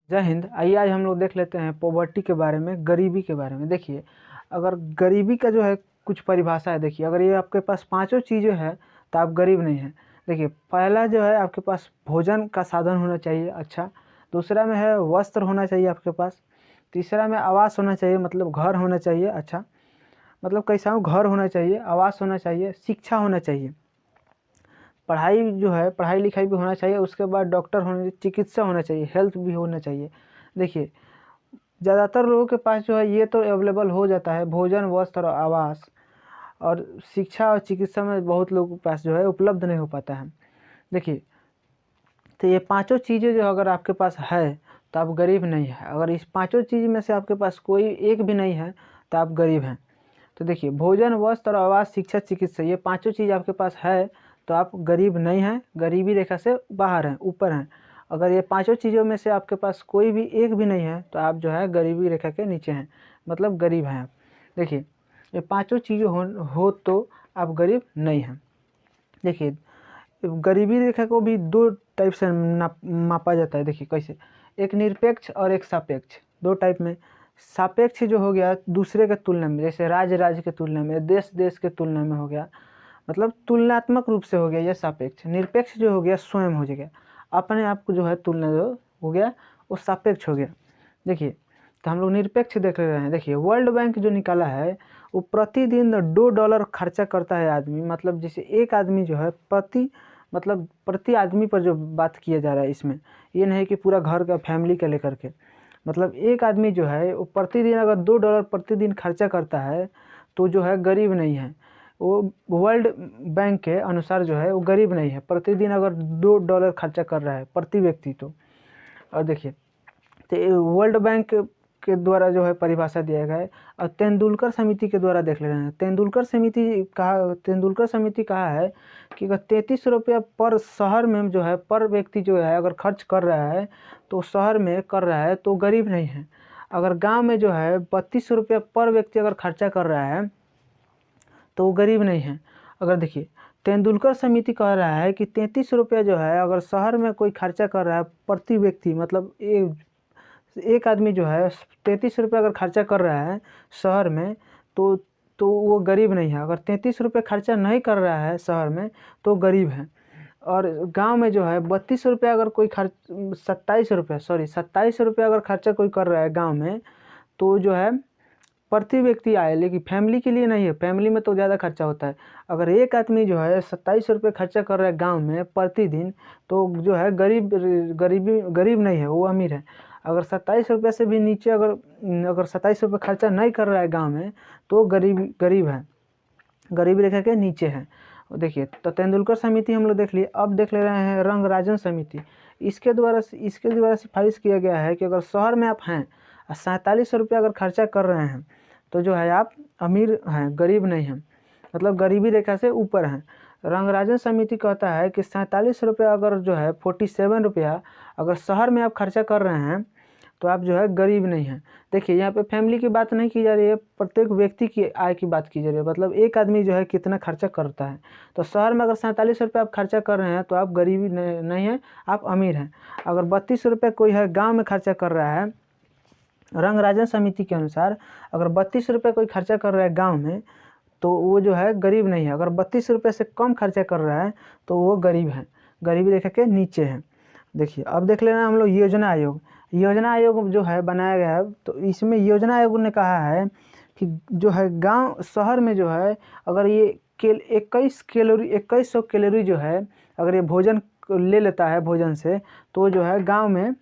जय हिंद। आइए आज हम लोग देख लेते हैं पॉवर्टी के बारे में, गरीबी के बारे में। देखिए, अगर गरीबी का जो है कुछ परिभाषा है। देखिए, अगर ये आपके पास पांचों चीज़ें हैं तो आप गरीब नहीं हैं। देखिए, पहला जो है आपके पास भोजन का साधन होना चाहिए अच्छा। दूसरा में है वस्त्र होना चाहिए आपके पास। तीसरा में आवास होना चाहिए, मतलब घर होना चाहिए अच्छा, मतलब कैसा हो, घर होना चाहिए, आवास होना चाहिए, शिक्षा होना चाहिए, पढ़ाई जो है पढ़ाई लिखाई भी होना चाहिए। उसके बाद डॉक्टर होने, चिकित्सा होना चाहिए, हेल्थ भी होना चाहिए। देखिए, ज़्यादातर लोगों के पास जो है ये तो अवेलेबल हो जाता है, भोजन, वस्त्र और आवास, और शिक्षा और चिकित्सा में बहुत लोगों के पास जो है उपलब्ध नहीं हो पाता है। देखिए, तो ये पांचों चीज़ें जो अगर आपके पास है तो आप गरीब नहीं है। अगर इस पांचों चीज़ में से आपके पास कोई एक भी नहीं है तो आप गरीब हैं। तो देखिए, भोजन, वस्त्र और आवास, शिक्षा, चिकित्सा, ये पांचों चीज़ आपके पास है तो आप गरीब नहीं हैं, गरीबी रेखा से बाहर हैं, ऊपर हैं। अगर ये पांचों चीज़ों में से आपके पास कोई भी एक भी नहीं है तो आप जो है गरीबी रेखा के नीचे हैं, मतलब गरीब हैं आप। देखिए, ये पांचों चीज़ें हो तो आप गरीब नहीं हैं। देखिए, गरीबी रेखा को भी दो टाइप से मापा जाता है। देखिए कैसे, एक निरपेक्ष और एक सापेक्ष, दो टाइप में। सापेक्ष जो हो गया दूसरे के तुलना में, जैसे राज्य के तुलना में, देश के तुलना में हो गया, मतलब तुलनात्मक रूप से हो गया यह सापेक्ष। निरपेक्ष जो हो गया स्वयं हो गया, अपने आप को जो है तुलना जो हो गया वो सापेक्ष हो गया। देखिए, तो हम लोग निरपेक्ष देख रहे हैं। देखिए, वर्ल्ड बैंक जो निकाला है वो प्रतिदिन $2 खर्चा करता है आदमी, मतलब जैसे एक आदमी जो है प्रति आदमी पर जो बात किया जा रहा है इसमें, ये नहीं कि पूरा घर का फैमिली का लेकर के, मतलब एक आदमी जो है वो प्रतिदिन अगर $2 प्रतिदिन खर्चा करता है तो जो है गरीब नहीं है। वो वर्ल्ड बैंक के अनुसार जो है वो गरीब नहीं है, प्रतिदिन अगर $2 खर्चा कर रहा है प्रति व्यक्ति तो। और देखिए, तो वर्ल्ड बैंक के द्वारा जो है परिभाषा दिया गया है, और तेंदुलकर समिति के द्वारा देख ले रहे हैं। तेंदुलकर समिति कहा है कि अगर ₹33 पर शहर में जो है पर व्यक्ति जो है अगर खर्च कर रहा है तो शहर में कर रहा है तो गरीब नहीं है। अगर गांव में जो है ₹32 पर व्यक्ति अगर खर्चा कर रहा है तो वो गरीब नहीं है। अगर देखिए, तेंदुलकर समिति कह रहा है कि ₹33 जो है अगर शहर में कोई खर्चा कर रहा है प्रति व्यक्ति, मतलब एक आदमी जो है ₹33 अगर खर्चा कर रहा है शहर में तो वो गरीब नहीं है। अगर ₹33 खर्चा नहीं कर रहा है शहर में तो गरीब है। और गांव में जो है ₹32 अगर कोई खर्च ₹27 अगर खर्चा कोई कर रहा है गांव में तो जो है प्रति व्यक्ति आए, लेकिन फैमिली के लिए नहीं है, फैमिली में तो ज़्यादा खर्चा होता है। अगर एक आदमी जो है ₹27 खर्चा कर रहा है गांव में प्रतिदिन तो जो है गरीब नहीं है, वो अमीर है। अगर ₹27 से भी नीचे अगर ₹27 खर्चा नहीं कर रहा है गांव में तो गरीब है, गरीबी रेखा के नीचे है। देखिए, तो तेंदुलकर समिति हम लोग देख लिए। अब देख ले रहे हैं रंगराजन समिति। इसके द्वारा सिफारिश किया गया है कि अगर शहर में आप हैं और ₹47 अगर खर्चा कर रहे हैं तो जो है आप अमीर हैं, गरीब नहीं हैं, मतलब गरीबी रेखा से ऊपर हैं। रंगराजन समिति कहता है कि ₹47 अगर जो है ₹47 अगर शहर में आप खर्चा कर रहे हैं तो आप जो है गरीब नहीं हैं। देखिए, यहाँ पे फैमिली की बात नहीं की जा रही है, प्रत्येक व्यक्ति की आय की बात की जा रही है, मतलब एक आदमी जो है कितना खर्चा करता है। तो शहर में अगर ₹47 आप खर्चा कर रहे हैं तो आप गरीबी नहीं हैं, आप अमीर हैं। अगर ₹32 कोई है गाँव में खर्चा कर रहा है, रंगराजन समिति के अनुसार अगर ₹32 कोई खर्चा कर रहा है गाँव में तो वो जो है गरीब नहीं है। अगर ₹32 से कम खर्चा कर रहा है तो वो गरीब है, गरीबी रेखा के नीचे है। देखिए, अब देख लेना हम लोग योजना आयोग जो है बनाया गया है। तो इसमें योजना आयोग ने कहा है कि जो है गांव शहर में जो है अगर ये 2100 कैलोरी जो है अगर ये भोजन ले लेता है भोजन से तो जो है गांव में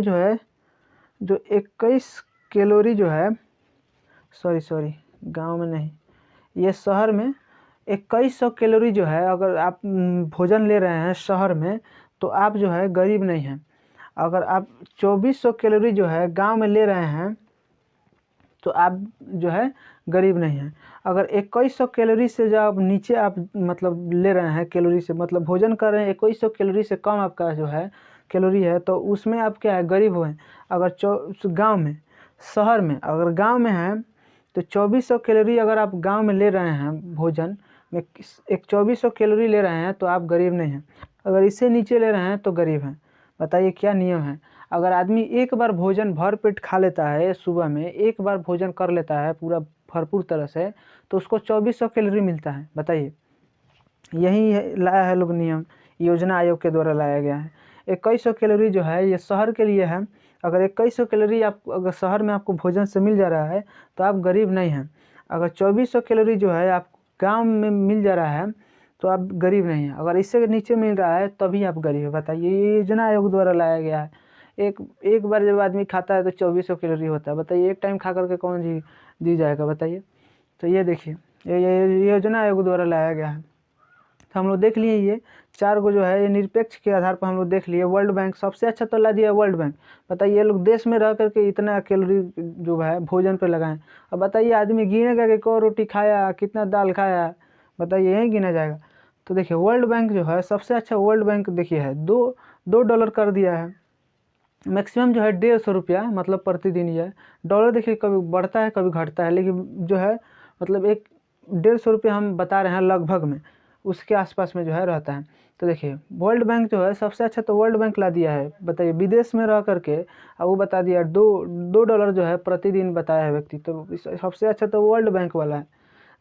जो है जो 21 कैलोरी जो है सॉरी गांव में नहीं, ये शहर में 2100 कैलोरी जो है अगर आप भोजन ले रहे हैं शहर में तो आप जो है गरीब नहीं हैं। अगर आप 2400 कैलोरी जो है गांव में ले रहे हैं तो आप जो है गरीब नहीं हैं। अगर 2100 कैलोरी से जो आप नीचे आप मतलब ले रहे हैं कैलोरी से, मतलब भोजन कर रहे हैं 2100 कैलोरी से कम आपका जो है कैलोरी है तो उसमें आप क्या है, गरीब हुए। अगर शहर में अगर गांव में है तो 2400 कैलोरी अगर आप गांव में ले रहे हैं भोजन में, एक 2400 कैलोरी ले रहे हैं तो आप गरीब नहीं हैं। अगर इससे नीचे ले रहे हैं तो गरीब हैं। बताइए क्या नियम है। अगर आदमी एक बार भोजन भर पेट खा लेता है, सुबह में एक बार भोजन कर लेता है पूरा भरपूर तरह से, तो उसको 2400 कैलोरी मिलता है। बताइए, यही लाया है लोग नियम, योजना आयोग के द्वारा लाया गया है। 2100 कैलोरी जो है ये शहर के लिए है। अगर 2100 कैलोरी आप अगर शहर में आपको भोजन से मिल जा रहा है तो आप गरीब नहीं हैं। अगर 2400 कैलोरी जो है आप गांव में मिल जा रहा है तो आप गरीब नहीं हैं। अगर इससे नीचे मिल रहा है तभी आप गरीब हैं। बताइए, ये योजना आयोग द्वारा लाया गया है। एक बार जब आदमी खाता है तो 2400 कैलोरी होता है। बताइए, एक टाइम खा करके कौन जी जाएगा? बताइए। तो ये देखिए, ये योजना आयोग द्वारा लाया गया है। तो हम लोग देख लिए ये 4 गो जो है ये निरपेक्ष के आधार पर हम लोग देख लिए। वर्ल्ड बैंक सबसे अच्छा तो ला दिया वर्ल्ड बैंक। बताइए, ये लोग देश में रह करके इतना कैलोरी जो है भोजन पे लगाएं। अब बताइए, आदमी गिनेगा कि कौ रोटी खाया, कितना दाल खाया? बताइए, यही गिना जाएगा। तो देखिए, वर्ल्ड बैंक जो है सबसे अच्छा वर्ल्ड बैंक देखिए है, दो डॉलर कर दिया है। मैक्सिमम जो है 150 रुपया, मतलब प्रतिदिन ये डॉलर देखिए कभी बढ़ता है कभी घटता है, लेकिन जो है मतलब 150 रुपया हम बता रहे हैं लगभग में, उसके आसपास में जो है रहता है। तो देखिए, वर्ल्ड बैंक जो है सबसे अच्छा तो वर्ल्ड बैंक ला दिया है। बताइए, विदेश में रह करके अब वो बता दिया 2 डॉलर जो है प्रतिदिन बताया है व्यक्ति, तो सबसे अच्छा तो वर्ल्ड बैंक वाला है।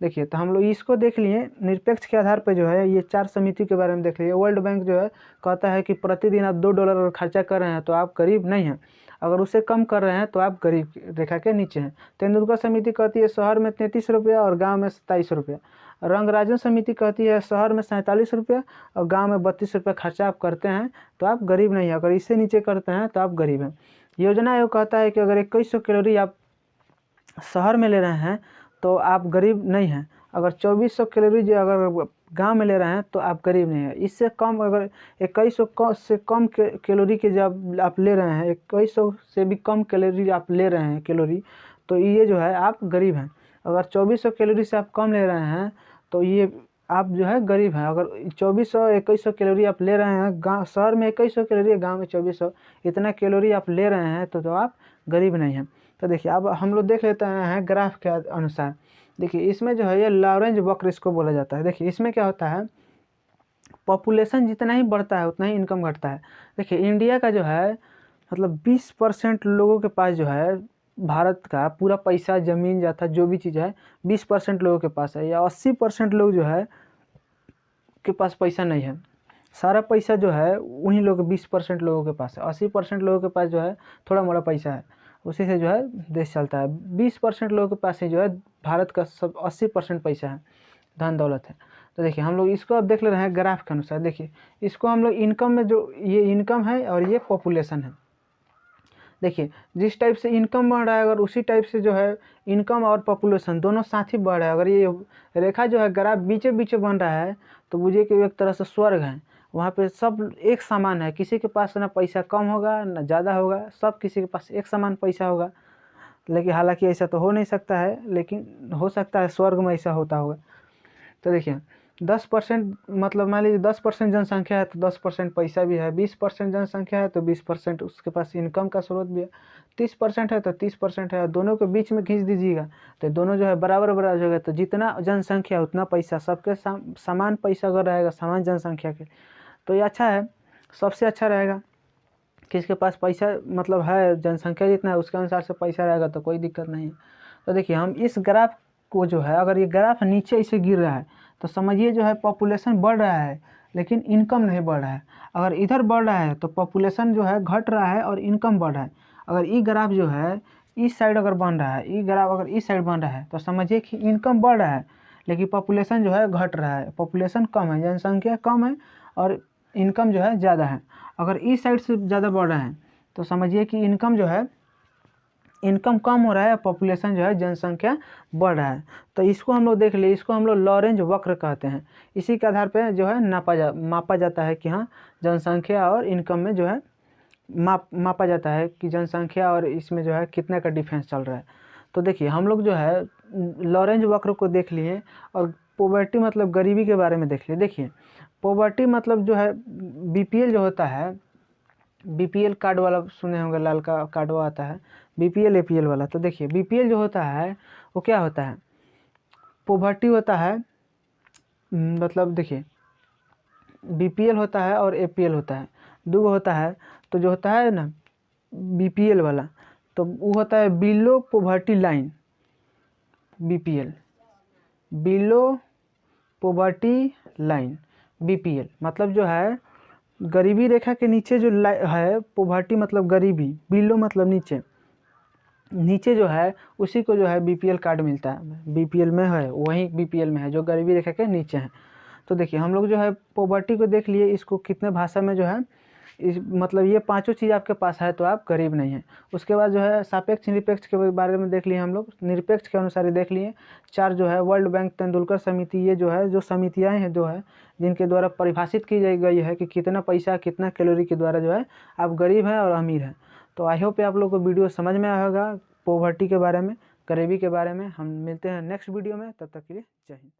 देखिए, तो हम लोग इसको देख लिए निरपेक्ष के आधार पर जो है ये 4 समिति के बारे में देख लिए। वर्ल्ड बैंक जो है कहता है कि प्रतिदिन आप 2 डॉलर अगर खर्चा कर रहे हैं तो आप गरीब नहीं हैं, अगर उसे कम कर रहे हैं तो आप गरीब रेखा के नीचे हैं। तेंदुलकर समिति कहती है शहर में 33 रुपया और गाँव में 27 रुपया। रंगराजन समिति कहती है शहर में 47 रुपया और गाँव में 32 रुपया खर्चा आप करते हैं तो आप गरीब नहीं हैं, अगर इससे नीचे करते हैं तो आप गरीब हैं। योजना आयोग कहता है कि अगर 2100 कैलोरी आप शहर में ले रहे हैं तो आप गरीब नहीं हैं, अगर 2400 कैलोरी जो अगर गांव में ले रहे हैं तो आप गरीब नहीं हैं। इससे कम अगर 2100 से कम कैलोरी के जब आप ले रहे हैं, 2100 से भी कम कैलोरी आप ले रहे हैं कैलोरी, तो ये जो है आप गरीब हैं। अगर 2400 कैलोरी से आप कम ले रहे हैं तो ये आप जो है गरीब हैं। अगर 2400 2100 कैलोरी आप ले रहे हैं, गाँव शहर में 2100 कैलोरी है, गाँव में 2400, इतना कैलोरी आप ले रहे हैं तो आप गरीब नहीं हैं। तो देखिए, अब हम लोग देख लेते हैं ग्राफ के अनुसार। देखिए, इसमें जो है ये लॉरेंज वक्र इसको बोला जाता है। देखिए, इसमें क्या होता है, पॉपुलेशन जितना ही बढ़ता है उतना ही इनकम घटता है। देखिए, इंडिया का जो है मतलब 20% लोगों के पास जो है भारत का पूरा पैसा, ज़मीन जाता जो भी चीज़ है 20% लोगों के पास है, या 80% लोग जो है के पास पैसा नहीं है। सारा पैसा जो है उन्हीं लोग 20% लोगों के पास है। 80% लोगों के पास जो है थोड़ा मोड़ा पैसा है, उसी से जो है देश चलता है। 20% लोगों के पास ही जो है भारत का सब 80% पैसा है, धन दौलत है। तो देखिए, हम लोग इसको अब देख ले रहे हैं ग्राफ के अनुसार। देखिए, इसको हम लोग इनकम में, जो ये इनकम है और ये पॉपुलेशन है। देखिए, जिस टाइप से इनकम बढ़ रहा है, अगर उसी टाइप से जो है इनकम और पॉपुलेशन दोनों साथ ही बढ़ रहा है। अगर ये रेखा जो है ग्राफ बीचे बीचे बन रहा है तो बुझिए कि एक तरह से स्वर्ग है, वहाँ पे सब एक समान है, किसी के पास ना पैसा कम होगा ना ज़्यादा होगा, सब किसी के पास एक समान पैसा होगा। लेकिन हालांकि ऐसा तो हो नहीं सकता है, लेकिन हो सकता है स्वर्ग में ऐसा होता होगा। तो देखिए, 10% मतलब मान लीजिए 10% जनसंख्या है तो 10% पैसा भी है, 20% जनसंख्या है तो 20% उसके पास इनकम का स्रोत भी है, 30% है तो 30% है, दोनों के बीच में खींच दीजिएगा तो दोनों जो है बराबर बराबर हो गया। तो जितना जनसंख्या उतना पैसा, सबके समान पैसा अगर रहेगा समान जनसंख्या के तो ये अच्छा है, सबसे अच्छा रहेगा। किसके पास पैसा मतलब है, जनसंख्या जितना है उसके अनुसार से पैसा रहेगा तो कोई दिक्कत नहीं है। तो देखिए, हम इस ग्राफ को जो है, अगर ये ग्राफ नीचे इसे गिर रहा है तो समझिए जो है पॉपुलेशन बढ़ रहा है लेकिन इनकम नहीं बढ़ रहा है। अगर इधर बढ़ रहा है तो पॉपुलेशन जो है घट रहा है और इनकम बढ़ रहा है। अगर ये ग्राफ जो है इस साइड अगर बन रहा है, ये ग्राफ अगर इस साइड बन रहा है तो समझिए कि इनकम बढ़ रहा है लेकिन पॉपुलेशन जो है घट रहा है, पॉपुलेशन कम है, जनसंख्या कम है और इनकम जो है ज़्यादा है। अगर इस साइड से ज़्यादा बढ़ रहा है तो समझिए कि इनकम जो है, इनकम कम हो रहा है, पॉपुलेशन जो है जनसंख्या बढ़ रहा है। तो इसको हम लोग देख लिए, इसको हम लोग लॉरेंज वक्र कहते हैं। इसी के आधार पर जो है मापा जाता है कि हाँ जनसंख्या और इनकम में जो है मापा जाता है कि जनसंख्या और इसमें जो है कितने का डिफरेंस चल रहा है। तो देखिए, हम लोग जो है लॉरेंज वक्र को देख लिए और पॉवर्टी मतलब गरीबी के बारे में देख लिए। देखिए, पॉवर्टी मतलब जो है बीपीएल जो होता है, बीपीएल कार्ड वाला सुने होंगे, लाल का कार्ड वो आता है बीपीएल एपीएल वाला। तो देखिए, बीपीएल जो होता है वो क्या होता है, पॉवर्टी होता है, मतलब देखिए बीपीएल होता है और एपीएल होता है, दो होता है। तो जो होता है ना बीपीएल वाला, तो वो होता है below poverty line, BPL, below poverty line, BPL मतलब जो है गरीबी रेखा के नीचे जो है, पॉवर्टी मतलब गरीबी, बिलो मतलब नीचे, नीचे जो है उसी को जो है बीपीएल कार्ड मिलता है, बीपीएल में है, वही बीपीएल में है जो गरीबी रेखा के नीचे है। तो देखिए हम लोग जो है पॉवर्टी को देख लिए, इसको कितने भाषा में जो है इस मतलब ये पांचों चीज़ आपके पास है तो आप गरीब नहीं हैं। उसके बाद जो है सापेक्ष निरपेक्ष के बारे में देख लिए हम लोग, निरपेक्ष के अनुसार ही देख लिए। 4 जो है वर्ल्ड बैंक, तेंदुलकर समिति, ये जो है जो समितियाँ हैं जो है जिनके द्वारा परिभाषित की गई है कि कितना पैसा कितना कैलोरी के द्वारा जो है आप गरीब हैं और अमीर हैं। तो आई होप आप लोग को वीडियो समझ में आया होगा पॉवर्टी के बारे में, गरीबी के बारे में। हम मिलते हैं नेक्स्ट वीडियो में, तब तक के लिए जय हिंद।